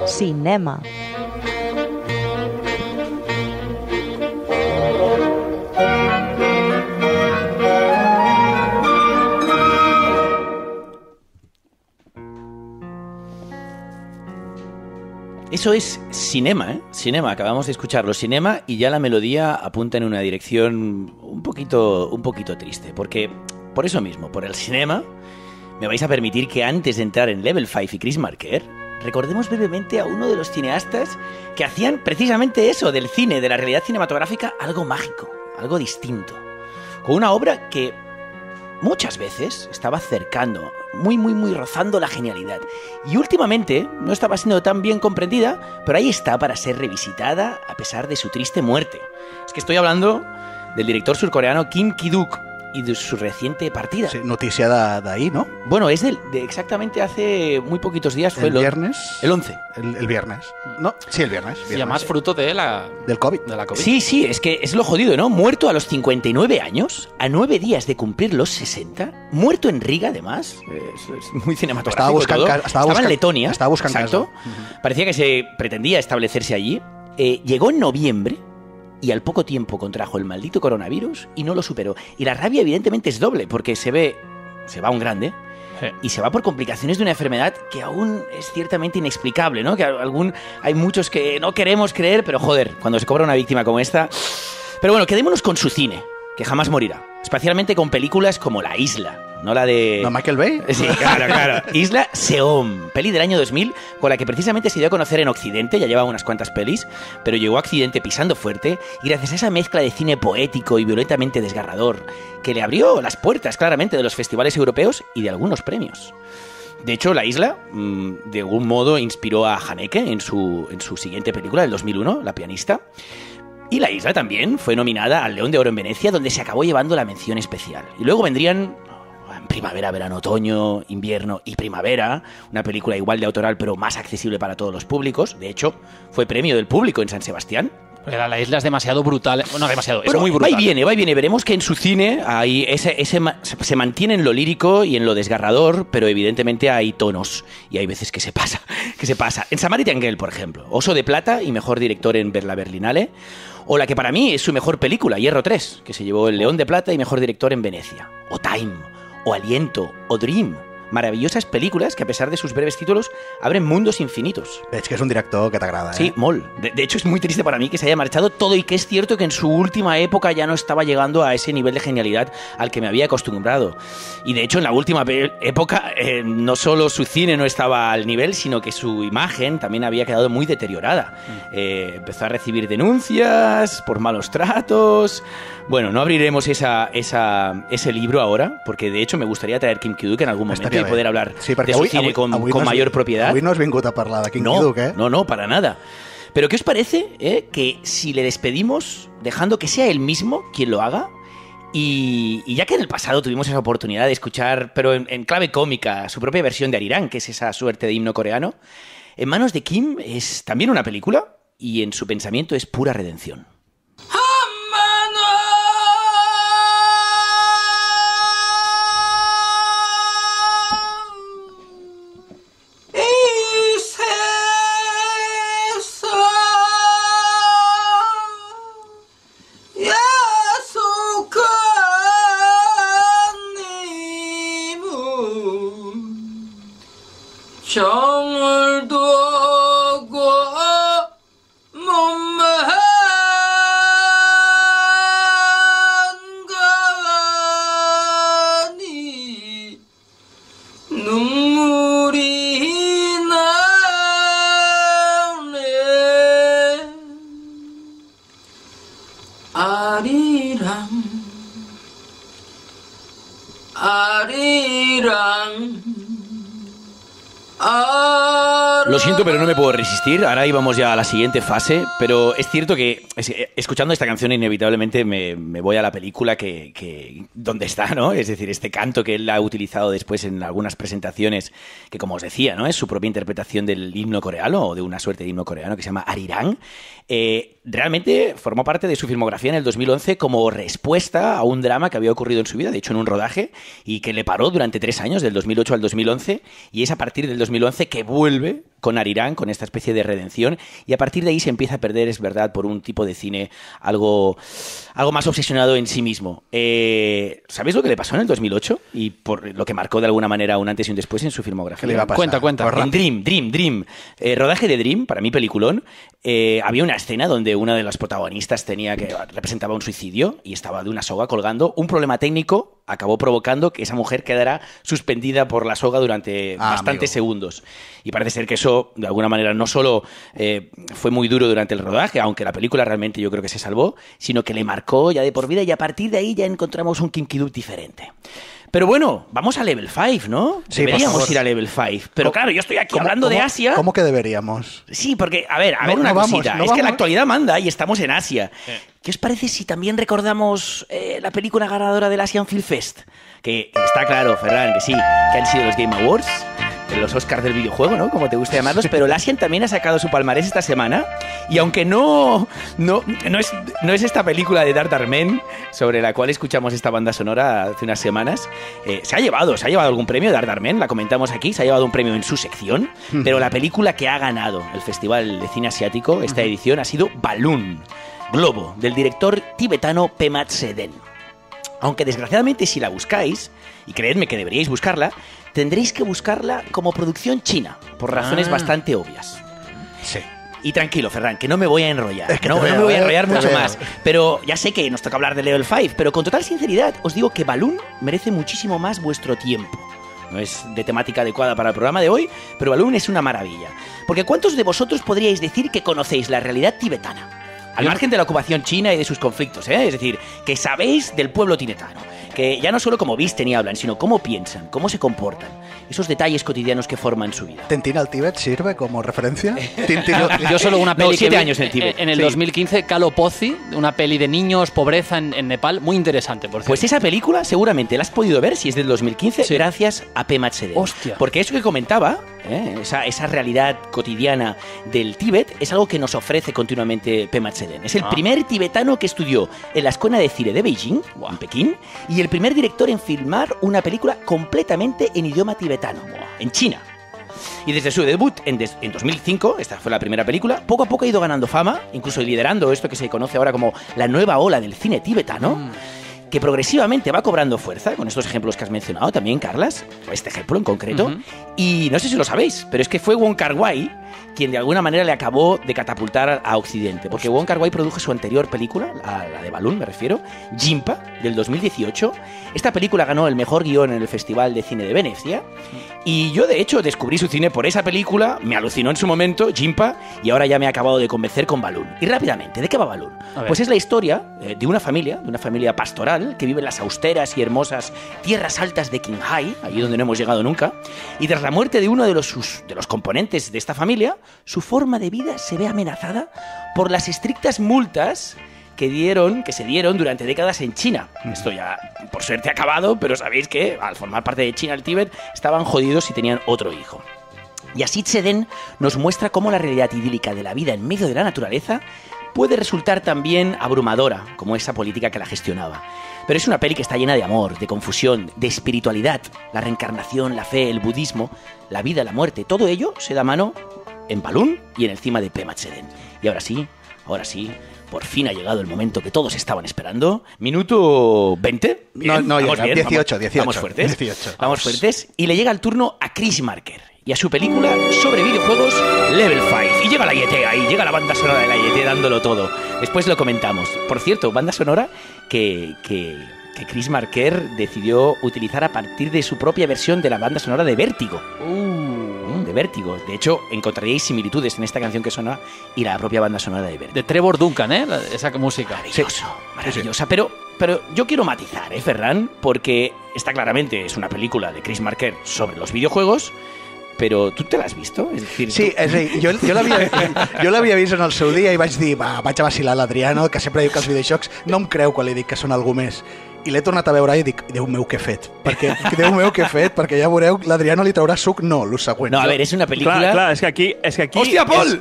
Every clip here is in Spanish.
Cinema. Eso es Cinema, ¿eh? Cinema, acabamos de escucharlo, Cinema, y ya la melodía apunta en una dirección un poquito triste, porque por eso mismo, por el Cinema, me vais a permitir que antes de entrar en Level 5 y Chris Marker, recordemos brevemente a uno de los cineastas que hacían precisamente eso, del cine, de la realidad cinematográfica, algo mágico, algo distinto, con una obra que muchas veces estaba cercando, muy rozando la genialidad. Y últimamente no estaba siendo tan bien comprendida, pero ahí está para ser revisitada a pesar de su triste muerte. Es que estoy hablando del director surcoreano Kim Ki-duk y de su reciente partida. Sí, noticia de ahí, ¿no? Bueno, es de exactamente hace muy poquitos días. Fue el viernes. El 11. El viernes. No, sí, el viernes. Y además fruto de del COVID. De la COVID. Sí, es que es lo jodido, ¿no? Muerto a los 59 años, a 9 días de cumplir los 60, muerto en Riga, además. Es muy cinematográfico. Estaba en Letonia. Estaba buscando exacto. Parecía que se pretendía establecerse allí. Llegó en noviembre y al poco tiempo contrajo el maldito coronavirus y no lo superó. Y la rabia evidentemente es doble, porque se va un grande y se va por complicaciones de una enfermedad que aún es ciertamente inexplicable, ¿no? Que hay muchos que no queremos creer, pero joder, cuando se cobra una víctima como esta... Pero bueno, quedémonos con su cine, que jamás morirá. Especialmente con películas como La Isla, no la de... ¿No Michael Bay? Sí, claro. Isla Seom, peli del año 2000, con la que precisamente se dio a conocer en Occidente, ya llevaba unas cuantas pelis, pero llegó a Occidente pisando fuerte, y gracias a esa mezcla de cine poético y violentamente desgarrador, que le abrió las puertas claramente de los festivales europeos y de algunos premios. De hecho, La Isla, de algún modo, inspiró a Haneke en su siguiente película, del 2001, La pianista. Y La Isla también fue nominada al León de Oro en Venecia, donde se acabó llevando la mención especial. Y luego vendrían en primavera, verano, otoño, invierno y primavera, una película igual de autoral pero más accesible para todos los públicos. De hecho, fue premio del público en San Sebastián. La Isla es demasiado brutal. Bueno, demasiado, bueno, es muy brutal. Va y viene. Veremos que en su cine hay se mantiene en lo lírico y en lo desgarrador, pero evidentemente hay tonos y hay veces que se pasa. En Samaritan Girl, por ejemplo, Oso de Plata y mejor director en la Berlinale, o la que para mí es su mejor película, Hierro 3, que se llevó el León de Plata y mejor director en Venecia, o Time, o Aliento, o Dream. Maravillosas películas que, a pesar de sus breves títulos, abren mundos infinitos. Veig que és un director que t'agrada, Sí, molt. De hecho, es muy triste para mí que se haya marchado todo y que es cierto que en su última época ya no estaba llegando a ese nivel de genialidad al que me había acostumbrado. Y de hecho, en la última época, no solo su cine no estaba al nivel, sino que su imagen también había quedado muy deteriorada. Empezó a recibir denuncias por malos tratos. Bueno, no abriremos ese libro ahora, porque de hecho me gustaría traer Kim Ki-duk en algún momento y poder hablar de su cine con mayor propiedad. Avui no has vingut a parlar de Kim Ki-duk, ¿eh? No, para nada. Pero ¿qué os parece que si le despedimos dejando que sea él mismo quien lo haga? Y ya que en el pasado tuvimos esa oportunidad de escuchar, pero en clave cómica, su propia versión de Arirang, que es esa suerte de himno coreano, En manos de Kim es también una película y en su pensamiento es pura redención. 정을 두고 몸만 가니 눈물이 나네 아리랑 Lo siento, pero no me puedo resistir. Ahora íbamos ya a la siguiente fase, pero es cierto que escuchando esta canción inevitablemente me voy a la película que donde está, ¿no? Es decir, este canto que él ha utilizado después en algunas presentaciones, que como os decía, ¿no? Es su propia interpretación del himno coreano o de una suerte de himno coreano que se llama Arirang. realmente formó parte de su filmografía en el 2011 como respuesta a un drama que había ocurrido en su vida, de hecho en un rodaje, y que le paró durante 3 años, del 2008 al 2011, y es a partir del 2011 que vuelve con Arirang, con esta especie de redención, y a partir de ahí se empieza a perder, es verdad, por un tipo de cine algo más obsesionado en sí mismo. ¿Sabéis lo que le pasó en el 2008? Y por lo que marcó de alguna manera un antes y un después en su filmografía. ¿Qué le iba a pasar? Cuenta. En Dream. Rodaje de Dream, para mí peliculón. Había una escena donde una de las protagonistas representaba un suicidio y estaba de una soga colgando. Un problema técnico acabó provocando que esa mujer quedara suspendida por la soga durante bastantes segundos. Y parece ser que eso, de alguna manera, no solo fue muy duro durante el rodaje, aunque la película realmente yo creo que se salvó, sino que le marcó ya de por vida, y a partir de ahí ya encontramos un Kinky Dude diferente. Pero bueno, vamos a Level 5, ¿no? Sí, deberíamos ir a Level 5. Pero claro, yo estoy aquí hablando de Asia. ¿Cómo que deberíamos? Sí, porque, a ver No una vamos, cosita. no Es que la vamos. actualidad manda y estamos en Asia. ¿Qué os parece si también recordamos la película ganadora del Asian Film Fest? Que está claro, Ferran, que sí, que han sido los Game Awards, los Oscars del videojuego, ¿no? Como te gusta llamarlos, pero el Asian también ha sacado su palmarés esta semana, y aunque no es esta película de Dark Men sobre la cual escuchamos esta banda sonora hace unas semanas, se ha llevado algún premio Dark Men, la comentamos aquí, se ha llevado un premio en su sección, pero la película que ha ganado el Festival de Cine Asiático esta edición ha sido Balloon, Globo, del director tibetano Pema Chöden. Aunque desgraciadamente si la buscáis, y creedme que deberíais buscarla, tendréis que buscarla como producción china, por razones bastante obvias. Sí. Y tranquilo, Ferran, que no me voy a enrollar. Es que no te me veo, voy a enrollar te mucho veo. más. Pero ya sé que nos toca hablar de Level 5, pero con total sinceridad os digo que Balloon merece muchísimo más vuestro tiempo. No es de temática adecuada para el programa de hoy, pero Balloon es una maravilla. Porque ¿cuántos de vosotros podríais decir que conocéis la realidad tibetana? Al margen de la ocupación china y de sus conflictos, ¿eh? Es decir, que sabéis del pueblo tibetano, que ya no solo cómo visten y hablan, sino cómo piensan, cómo se comportan, esos detalles cotidianos que forman su vida. ¿Tintín al Tíbet sirve como referencia? Yo solo una peli 7 que vi años en el Tíbet. en el Sí. 2015, Kalo Pozi, una peli de niños, pobreza en Nepal, muy interesante, por cierto. Pues esa película seguramente la has podido ver, si es del 2015, Sí. gracias a Pema Chöden. Hostia. Porque eso que comentaba, esa realidad cotidiana del Tíbet, es algo que nos ofrece continuamente Pema Chöden. Es el primer tibetano que estudió en la Escuela de Cine de Beijing, en Pekín, y el primer director en filmar una película completamente en idioma tibetano, en China. Y desde su debut en 2005, esta fue la primera película, poco a poco ha ido ganando fama, incluso liderando esto que se conoce ahora como la nueva ola del cine tibetano, que progresivamente va cobrando fuerza, con estos ejemplos que has mencionado también, Carlas, este ejemplo en concreto. Y no sé si lo sabéis, pero es que fue Wong Kar-wai quien de alguna manera le acabó de catapultar a Occidente, porque Wong Kar-wai produjo su anterior película, la de Balloon me refiero, Jinpa, del 2018. Esta película ganó el mejor guión en el Festival de Cine de Venecia, y yo de hecho descubrí su cine por esa película, me alucinó en su momento, Jinpa, y ahora ya me ha acabado de convencer con Balloon. Y rápidamente, ¿de qué va Balloon? Pues es la historia de una familia pastoral que vive en las austeras y hermosas tierras altas de Qinghai, allí donde no hemos llegado nunca, y tras la muerte de uno de los componentes de esta familia, su forma de vida se ve amenazada por las estrictas multas que se dieron durante décadas en China. Esto ya, por suerte, ha acabado, pero sabéis que al formar parte de China el Tíbet estaban jodidos si tenían otro hijo. Y así Chöden nos muestra cómo la realidad idílica de la vida en medio de la naturaleza puede resultar también abrumadora, como esa política que la gestionaba. Pero es una peli que está llena de amor, de confusión, de espiritualidad, la reencarnación, la fe, el budismo, la vida, la muerte, todo ello se da mano en Balloon y en el cima de Pema Chöden. Y ahora sí, por fin ha llegado el momento que todos estaban esperando. Minuto 20. Bien, No, vamos llega, bien, 18. Vamos fuertes. 18. Vamos fuertes. Y le llega el turno a Chris Marker y a su película sobre videojuegos Level 5. Y llega la YT ahí, llega la banda sonora de la YT dándolo todo. Después lo comentamos. Por cierto, banda sonora que Chris Marker decidió utilizar a partir de su propia versión de la banda sonora de Vértigo. De Vértigo. De hecho, encontraríais similitudes en esta canción que suena y la propia banda sonora de Vértigo. De Trevor Duncan, esa música. Maravillosa. Pero yo quiero matizar, Ferran, porque esta claramente es una película de Chris Marker sobre los videojuegos, pero ¿tú te la has visto? Es decir, Sí, és a dir, jo l'havia vist en el seu dia i vaig dir, vaig a vacilar l'Adriano, que sempre diu que els videojocs no em creu quan li dic que són algú més. I l'he tornat a veure i dic, Déu meu, què he fet? Déu meu, què he fet? Perquè ja veureu, l'Adriano li traurà suc, no, lo següent. No, a ver, es una película... Clar, és que aquí... Hòstia, Pol!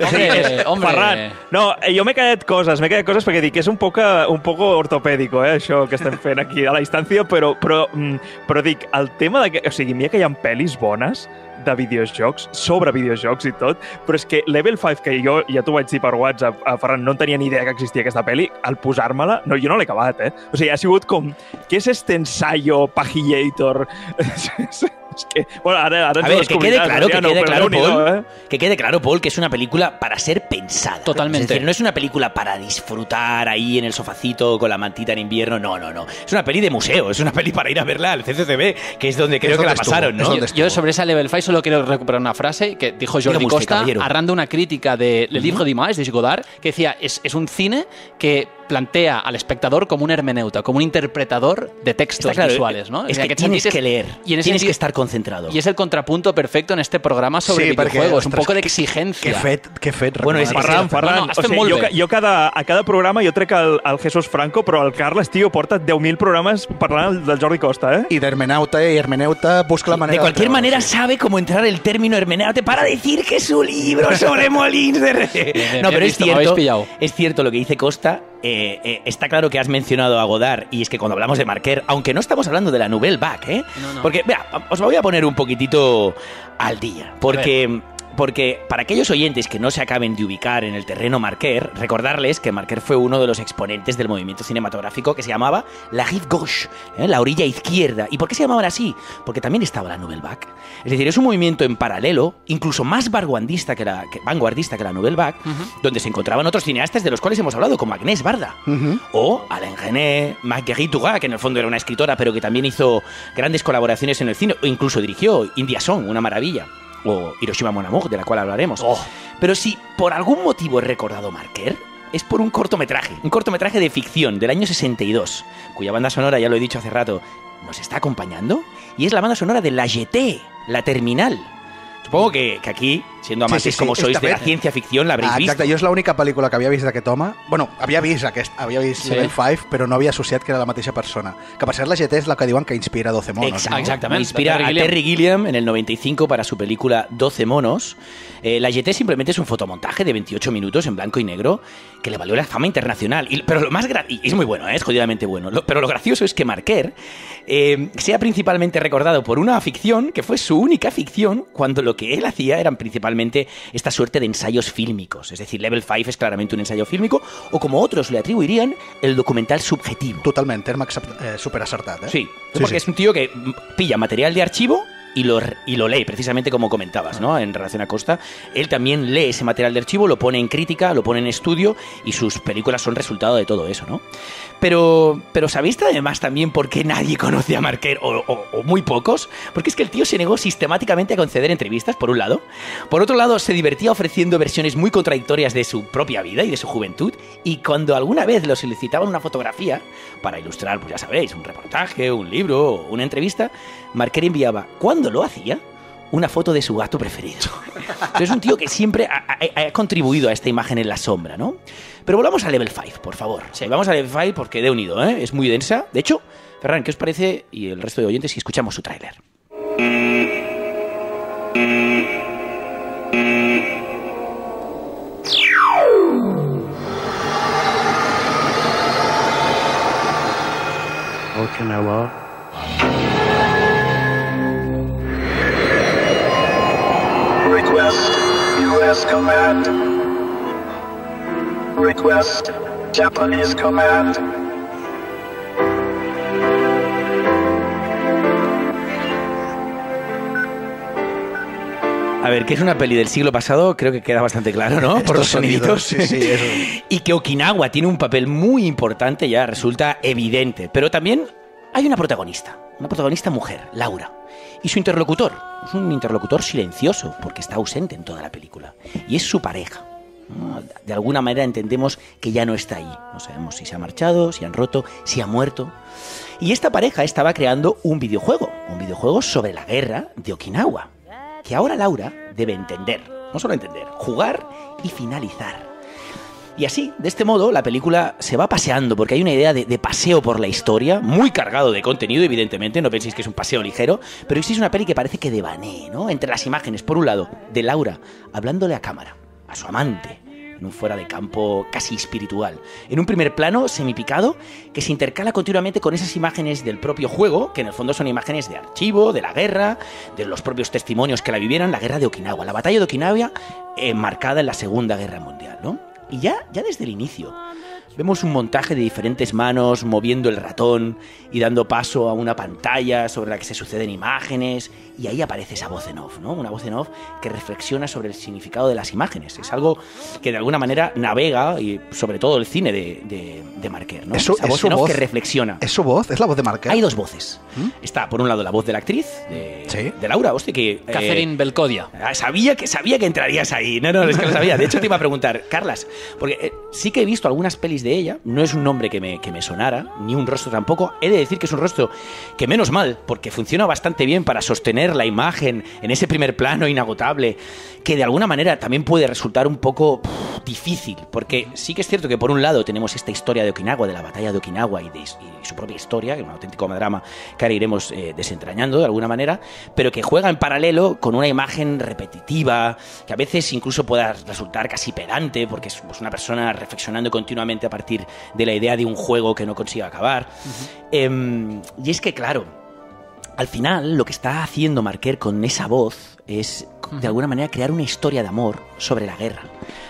Hombre. Ferran, no, jo m'he quedat coses perquè dic, és un poco ortopèdico, això que estem fent aquí a la distància, però dic, el tema de que... O sigui, mira que hi ha pel·lis bones de videojocs, sobre videojocs i tot, però és que Level 5, que jo ja t'ho vaig dir per WhatsApp, Ferran, no tenia ni idea que existia aquesta pel·li, al posar-me-la, no, jo no l'he acabat, O sigui, ha sigut com, què és este ensayo pajillator? Es que, bueno, ara a ver, que quede claro, Paul, que quede claro, Paul, que es una película para ser pensada. Totalmente. Es decir, no es una película para disfrutar ahí en el sofacito con la mantita en invierno, no. Es una peli de museo, es una peli para ir a verla al CCCB, que es donde creo que la pasaron, ¿no? Yo sobre esa Level 5 solo quiero recuperar una frase que dijo Jordi Costa, arrando una crítica de Le Livre d'Images de Godard, que decía, es un cine que plantea al espectador como un hermeneuta, como un interpretador de textos visuales, ¿no? Es que tienes que leer, tienes que estar concentrado. Y es el contrapunto perfecto en este programa sobre videojuegos, un poco de exigencia. Què fet? Bueno, és Ferran, o sigui, jo a cada programa jo trec el Jesús Franco, però el Carles, tio, porta 10.000 programes parlant del Jordi Costa, Y de hermeneuta busca la manera... De cualquier manera sabe cómo entrar el término hermeneuta para decir que es un libro sobre Molins de Rey. No, pero es cierto lo que dice Costa. Está claro que has mencionado a Godard, y es que cuando hablamos de Marquer, aunque no estamos hablando de la Nouvelle Vague, No. Porque, vea, os voy a poner un poquitito al día, porque para aquellos oyentes que no se acaben de ubicar en el terreno Marquer, recordarles que Marquer fue uno de los exponentes del movimiento cinematográfico que se llamaba la rive gauche, la orilla izquierda. ¿Y por qué se llamaban así? Porque también estaba la Nouvelle Vague. Es decir, es un movimiento en paralelo, incluso más vanguardista que la Nouvelle Vague, donde se encontraban otros cineastas de los cuales hemos hablado, como Agnès Varda, o Alain Resnais, Marguerite Duras, que en el fondo era una escritora, pero que también hizo grandes colaboraciones en el cine, o incluso dirigió India Song, una maravilla, o Hiroshima Mon Amour, de la cual hablaremos. Pero si por algún motivo he recordado Marquer, es por un cortometraje de ficción del año 62, cuya banda sonora, ya lo he dicho hace rato, nos está acompañando, y es la banda sonora de La Jetée, La Terminal. Supongo que aquí, siendo amantes como sois de la ciencia ficción, la habréis visto. Exacte, jo és l'única pel·lícula que havia vist d'aquest home. Bueno, havia vist Level 5, però no havia associat que era la mateixa persona. Que per cert, la GT és la que diuen que inspira 12 monos. Exactamente. Inspira a Terry Gilliam en el 95 para su película 12 monos. La GT simplemente es un fotomontaje de 28 minutos en blanco y negro que le valió la fama internacional. Pero lo más y es muy bueno, es jodidamente bueno. Pero lo gracioso es que Marquer sea principalmente recordado por una ficción que fue su única ficción, cuando lo que él hacía eran principalmente esta suerte de ensayos fílmicos. Es decir, Level 5 es claramente un ensayo fílmico, o como otros le atribuirían, el documental subjetivo. Totalment, terme superacertat, Sí, porque es un tío que pilla material de archivo y lo lee, precisamente como comentabas, ¿no? En relación a Costa, él también lee ese material de archivo, lo pone en crítica, lo pone en estudio, y sus películas son resultado de todo eso, ¿no? Pero ¿sabéis además también por qué nadie conoce a Marquer, o muy pocos? Porque es que el tío se negó sistemáticamente a conceder entrevistas, por un lado. Por otro lado, se divertía ofreciendo versiones muy contradictorias de su propia vida y de su juventud, y cuando alguna vez lo solicitaban una fotografía para ilustrar, pues ya sabéis, un reportaje, un libro o una entrevista, Marquer enviaba, cuando lo hacía, una foto de su gato preferido. Entonces es un tío que siempre ha contribuido a esta imagen en la sombra, ¿no? Pero volvamos a Level 5, por favor. Sí. Volvamos a Level 5 porque de unido, ¿eh? Es muy densa. De hecho, Ferran, ¿qué os parece, y el resto de oyentes, si escuchamos su tráiler? Okinawa. Request U.S. Command. Request Japanese Command. A ver, que es una peli del siglo pasado, creo que queda bastante claro, ¿no? Por los soniditos. Sí, eso. Y que Okinawa tiene un papel muy importante, ya resulta evidente. Pero también hay una protagonista mujer, Laura. Y su interlocutor, es un interlocutor silencioso, porque está ausente en toda la película. Y es su pareja. De alguna manera entendemos que ya no está ahí. No sabemos si se ha marchado, si han roto, si ha muerto. Y esta pareja estaba creando un videojuego sobre la guerra de Okinawa, que ahora Laura debe entender, no solo entender, jugar y finalizar. Y así, de este modo, la película se va paseando, porque hay una idea de paseo por la historia, muy cargado de contenido, evidentemente, no penséis que es un paseo ligero, pero sí es una peli que parece que devanee, ¿no? Entre las imágenes, por un lado, de Laura hablándole a cámara, a su amante, en un fuera de campo casi espiritual, en un primer plano semipicado que se intercala continuamente con esas imágenes del propio juego, que en el fondo son imágenes de archivo, de la guerra, de los propios testimonios que la vivieron, la guerra de Okinawa, la batalla de Okinawa marcada en la Segunda Guerra Mundial, ¿no? Y ya desde el inicio vemos un montaje de diferentes manos moviendo el ratón y dando paso a una pantalla sobre la que se suceden imágenes, y ahí aparece esa voz en off, ¿no? Una voz en off que reflexiona sobre el significado de las imágenes. Es algo que de alguna manera navega, y sobre todo el cine de Marquer, ¿no? Esa voz en off que reflexiona. ¿Es su voz? ¿Es la voz de Marquer? Hay dos voces. Está, por un lado, la voz de la actriz, de Laura, hostia, que... Catherine Belcodia. Sabía que entrarías ahí. No, es que lo sabía. De hecho, te iba a preguntar, Carlas, porque sí que he visto algunas pelis de ella, no es un nombre que me sonara, ni un rostro tampoco. He de decir que es un rostro que, menos mal, porque funciona bastante bien para sostener la imagen en ese primer plano inagotable, que de alguna manera también puede resultar un poco difícil, porque sí que es cierto que por un lado tenemos esta historia de Okinawa, de la batalla de Okinawa y su propia historia, que es un auténtico drama que ahora iremos desentrañando de alguna manera, pero que juega en paralelo con una imagen repetitiva, que a veces incluso pueda resultar casi pedante, porque es pues, una persona reflexionando continuamente a partir de la idea de un juego que no consigue acabar. Y es que, claro, al final lo que está haciendo Marquer con esa voz es, de alguna manera, crear una historia de amor sobre la guerra.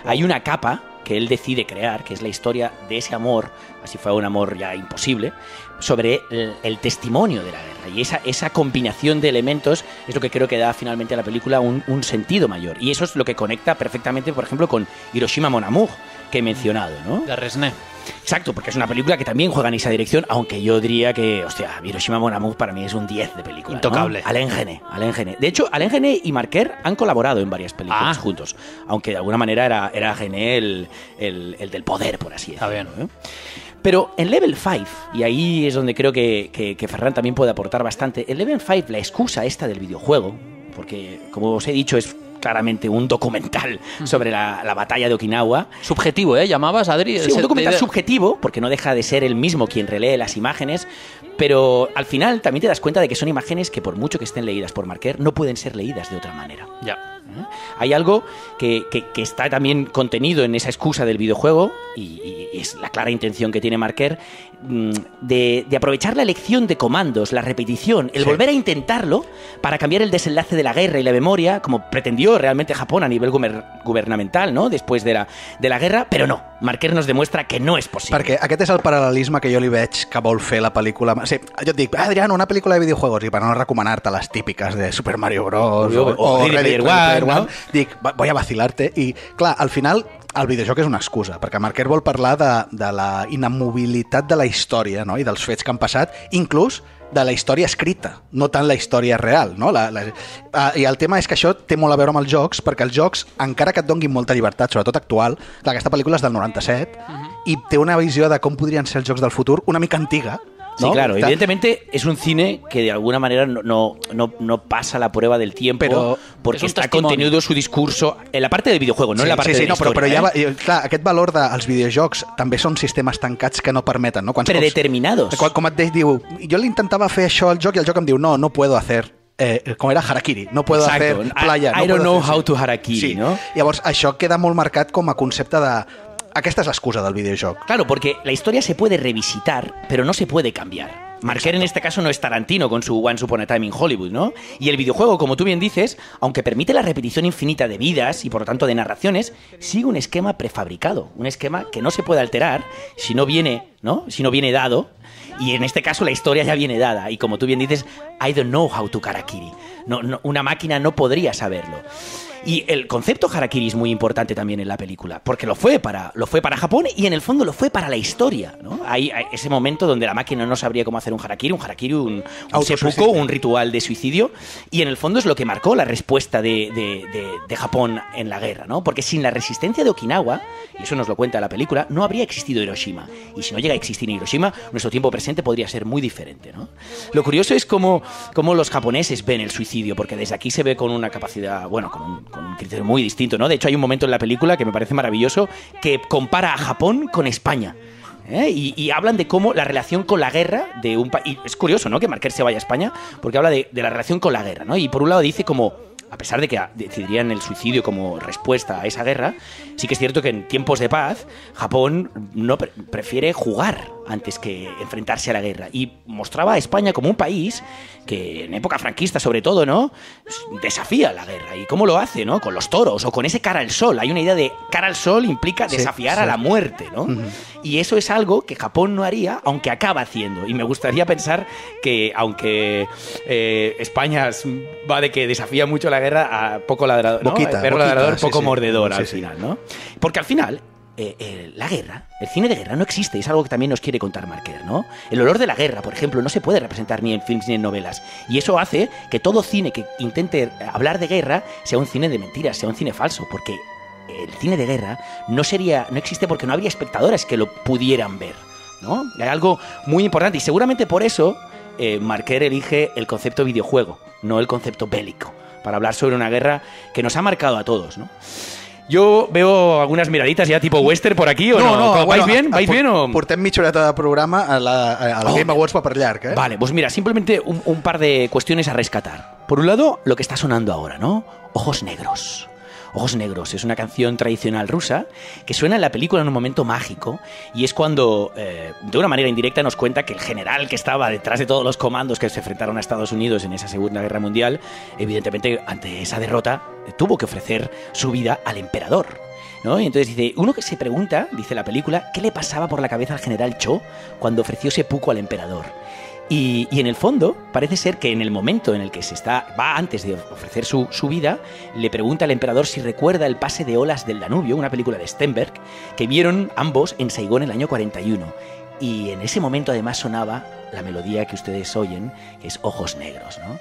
Hay una capa que él decide crear, que es la historia de ese amor, así fue un amor ya imposible, sobre el testimonio de la guerra. Y esa combinación de elementos es lo que creo que da finalmente a la película un sentido mayor. Y eso es lo que conecta perfectamente, por ejemplo, con Hiroshima Mon Amour, que he mencionado, ¿no? De Resné. Exacto, porque es una película que también juega en esa dirección, aunque yo diría que, hostia, Hiroshima Mon Amour para mí es un 10 de película. Intocable. ¿No? Alain Gené. De hecho, Alain Gené y Marquer han colaborado en varias películas juntos, aunque de alguna manera era Gené el del poder, por así decirlo. Está bien. Pero en Level 5, y ahí es donde creo que Ferran también puede aportar bastante, en Level 5 la excusa esta del videojuego, porque como os he dicho es claramente un documental sobre la batalla de Okinawa. Subjetivo, ¿Llamabas, Adri? Sí, un documental subjetivo, porque no deja de ser el mismo quien relee las imágenes, pero al final también te das cuenta de que son imágenes que por mucho que estén leídas por Marquer, no pueden ser leídas de otra manera. Ya. Hay algo que está también contenido en esa excusa del videojuego, y es la clara intención que tiene Marquer, de aprovechar la elección de comandos, la repetición, el volver a intentarlo para cambiar el desenlace de la guerra y la memoria, como pretendió realmente Japón a nivel gubernamental, ¿no? Después de la guerra, pero no. Marquer nos demuestra que no és possible. Perquè aquest és el paral·lelisme que jo li veig que vol fer la pel·lícula. Sí, jo et dic, Adriano, una pel·lícula de videojuegos, i per no recomanar-te les típiques de Super Mario Bros. o Ready Player One, ¿no? Dic, voy a vacilarte. I, clar, al final el videojoc és una excusa, perquè Marquer vol parlar de la inamobilitat de la història, no? I dels fets que han passat, inclús de la història escrita, no tant la història real, no? I el tema és que això té molt a veure amb els jocs, perquè els jocs, encara que et donguin molta llibertat, sobretot actual, clar, aquesta pel·lícula és del 97 i té una visió de com podrien ser els jocs del futur una mica antiga, ¿no? Sí, claro. Evidentemente es un cine que de alguna manera no pasa la prueba del tiempo, pero porque está contenido su discurso en la parte del videojuego, no en la parte de la història. Però ja va, clar, aquest valor dels videojocs també són sistemes tancats que no permeten, no? Predeterminados. Com et diu, jo l'intentava fer això al joc i el joc em diu, no puedo hacer... com era Harakiri, no puedo hacer playa. I don't know how to Harakiri, sí. ¿no? Llavors, això queda molt marcat com a concepte de... Aquesta és l'excusa del videojoc. Claro, porque la historia se puede revisitar, pero no se puede cambiar. Marquer en este caso no es Tarantino con su Once Upon a Time in Hollywood, ¿no? Y el videojuego, como tú bien dices, aunque permite la repetición infinita de vidas y por lo tanto de narraciones, sigue un esquema prefabricado, un esquema que no se puede alterar si no viene dado. Y en este caso la historia ya viene dada. Y como tú bien dices, I don't know how to Harakiri. No, una máquina no podría saberlo. Y el concepto Harakiri es muy importante también en la película, porque lo fue para Japón y en el fondo lo fue para la historia, ¿no? Hay ese momento donde la máquina no sabría cómo hacer un Harakiri, un seppuku, un ritual de suicidio, y en el fondo es lo que marcó la respuesta de Japón en la guerra, ¿no? Porque sin la resistencia de Okinawa, y eso nos lo cuenta la película, no habría existido Hiroshima. Y si no llega a existir Hiroshima, nuestro tiempo presente podría ser muy diferente, ¿no? Lo curioso es cómo los japoneses ven el suicidio, porque desde aquí se ve con una capacidad, bueno, con con un criterio muy distinto, ¿no? De hecho, hay un momento en la película que me parece maravilloso que compara a Japón con España. Y hablan de cómo la relación con la guerra de un país... Es curioso, ¿no?, que Marquer se vaya a España, porque habla de la relación con la guerra, ¿no? Y por un lado dice como, a pesar de que decidirían el suicidio como respuesta a esa guerra, sí que es cierto que en tiempos de paz Japón no prefiere jugar antes que enfrentarse a la guerra. Y mostraba a España como un país que en época franquista, sobre todo, ¿no?, desafía la guerra. ¿Y cómo lo hace, no? Con los toros o con ese cara al sol. Hay una idea de cara al sol implica desafiar a la muerte, ¿no? Y eso es algo que Japón no haría, aunque acaba haciendo. Y me gustaría pensar que, aunque España va de que desafía mucho la guerra, a poco ladrador, ¿no? Perro ladrador, poco mordedor al final, ¿no? Porque al final... la guerra, el cine de guerra no existe, es algo que también nos quiere contar Marquer, ¿no? El olor de la guerra, por ejemplo, no se puede representar ni en films ni en novelas, y eso hace que todo cine que intente hablar de guerra sea un cine de mentiras, sea un cine falso, porque el cine de guerra no existe porque no habría espectadores que lo pudieran ver, ¿no? Hay algo muy importante, y seguramente por eso Marquer elige el concepto videojuego, no el concepto bélico, para hablar sobre una guerra que nos ha marcado a todos, ¿no? Yo veo algunas miraditas ya tipo western por aquí, ¿o no? ¿Vais bien? ¿Vais bien o...? Portem mitja horeta de programa a la Game Awards per llarg, ¿eh? Vale, pues mira, simplemente un par de cuestiones a rescatar. Por un lado, lo que está sonando ahora, ¿no? Ojos Negros. Ojos Negros es una canción tradicional rusa que suena en la película en un momento mágico, y es cuando, de una manera indirecta, nos cuenta que el general que estaba detrás de todos los comandos que se enfrentaron a Estados Unidos en esa Segunda Guerra Mundial, evidentemente, ante esa derrota, tuvo que ofrecer su vida al emperador, ¿no? Y entonces dice, uno que se pregunta, dice la película, ¿qué le pasaba por la cabeza al general Cho cuando ofreció seppuku al emperador? Y en el fondo, parece ser que en el momento en el que va antes de ofrecer su vida, le pregunta al emperador si recuerda el pase de olas del Danubio, una película de Stenberg, que vieron ambos en Saigón en el año 41. Y en ese momento además sonaba la melodía que ustedes oyen, que es Ojos Negros, ¿no?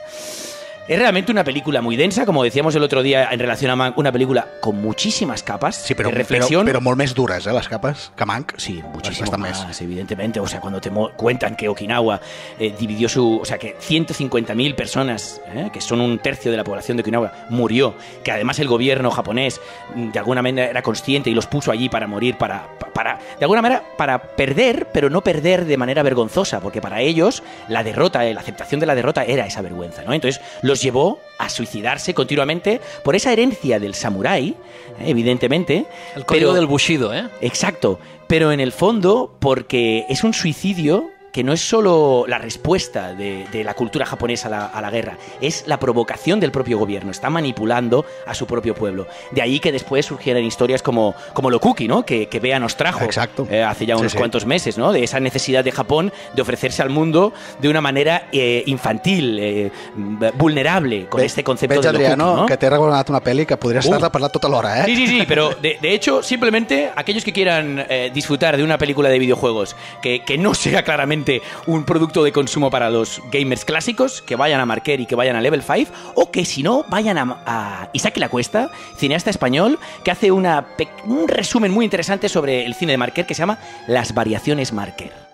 Es realmente una película muy densa, como decíamos el otro día en relación a Mank, una película con muchísimas capas de reflexión. Però molt més dures, las capas, que Mank. Sí, muchísimo más, evidentemente. O sea, cuando te cuentan que Okinawa dividió o sea, que 150.000 personas, que son un tercio de la población de Okinawa, murió, que además el gobierno japonés de alguna manera era consciente y los puso allí para morir, de alguna manera, para perder, pero no perder de manera vergonzosa, porque para ellos la derrota, la aceptación de la derrota era esa vergüenza, ¿no? Entonces los llevó a suicidarse continuamente por esa herencia del samurái, evidentemente. El código del Bushido, ¿eh? Exacto, pero en el fondo porque es un suicidio que no es solo la respuesta de la cultura japonesa a la guerra, es la provocación del propio gobierno, está manipulando a su propio pueblo. De ahí que después surgieran historias como Lokuki, ¿no? Que Bea nos trajo hace ya unos cuantos meses, ¿no? De esa necesidad de Japón de ofrecerse al mundo de una manera infantil, vulnerable, con este concepto de Adriano, Lokuki, ¿no? Que t'he recomanat una pel·li que podries estar parlant tota l'hora, ¿eh? Sí, pero de hecho, simplemente aquellos que quieran disfrutar de una película de videojuegos que no sea claramente un producto de consumo para los gamers clásicos, que vayan a Marquer y que vayan a Level 5, o que si no, vayan a Isaac Lacuesta, cineasta español, que hace un resumen muy interesante sobre el cine de Marquer que se llama Las variaciones Marquer.